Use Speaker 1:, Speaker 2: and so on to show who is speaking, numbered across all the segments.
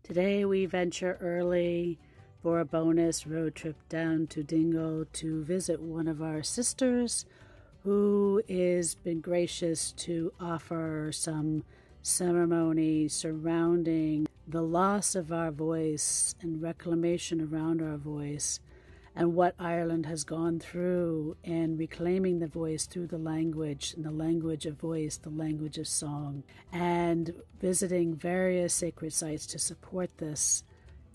Speaker 1: Today we venture early for a bonus road trip down to Dingle to visit one of our sisters who has been gracious to offer some ceremony surrounding the loss of our voice and reclamation around our voice, and what Ireland has gone through in reclaiming the voice through the language, and the language of voice, the language of song, and visiting various sacred sites to support this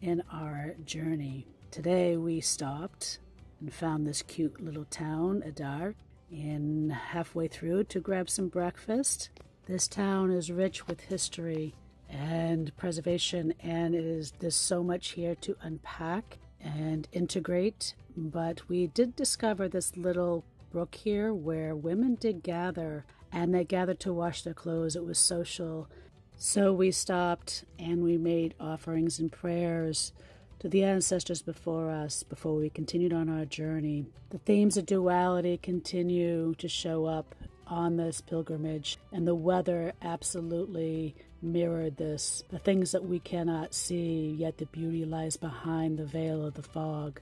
Speaker 1: in our journey. Today we stopped and found this cute little town, Adar, and halfway through to grab some breakfast. This town is rich with history and preservation, and there's so much here to unpack and integrate. But we did discover this little brook here where women did gather, and they gathered to wash their clothes. It was social. So we stopped and we made offerings and prayers to the ancestors before us before we continued on our journey. The themes of duality continue to show up on this pilgrimage, and the weather absolutely mirrored this. The things that we cannot see, yet the beauty lies behind the veil of the fog.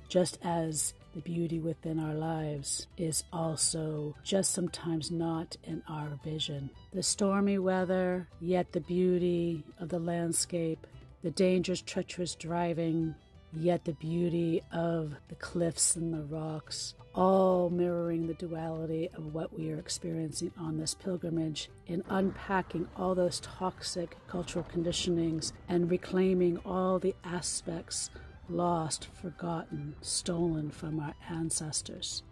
Speaker 1: Just as the beauty within our lives is also just sometimes not in our vision. The stormy weather, yet the beauty of the landscape, the dangerous, treacherous driving, yet the beauty of the cliffs and the rocks, all mirroring the duality of what we are experiencing on this pilgrimage, in unpacking all those toxic cultural conditionings and reclaiming all the aspects lost, forgotten, stolen from our ancestors.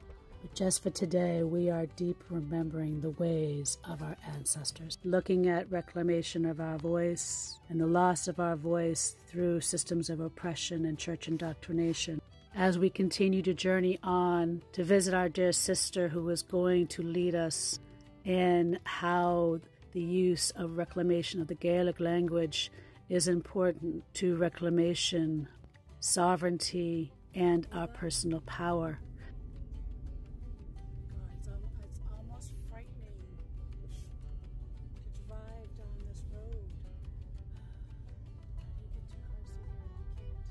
Speaker 1: But just for today, we are deep remembering the ways of our ancestors, looking at reclamation of our voice and the loss of our voice through systems of oppression and church indoctrination. As we continue to journey on to visit our dear sister who is going to lead us in how the use of reclamation of the Gaelic language is important to reclamation, sovereignty, and our personal power. It's almost frightening to drive down this road. You get too close here, you can't.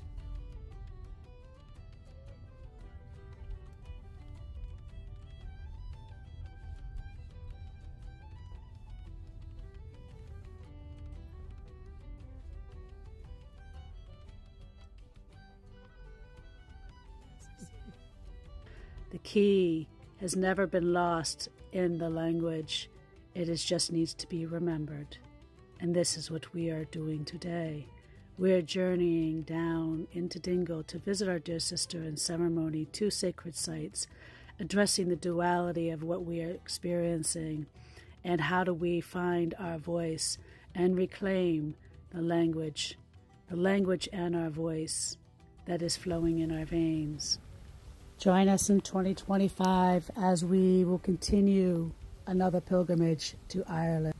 Speaker 1: The key has never been lost in the language. It just needs to be remembered. And this is what we are doing today. We are journeying down into Dingle to visit our dear sister in ceremony, 2 sacred sites, addressing the duality of what we are experiencing and how do we find our voice and reclaim the language and our voice that is flowing in our veins. Join us in 2025 as we will continue another pilgrimage to Ireland.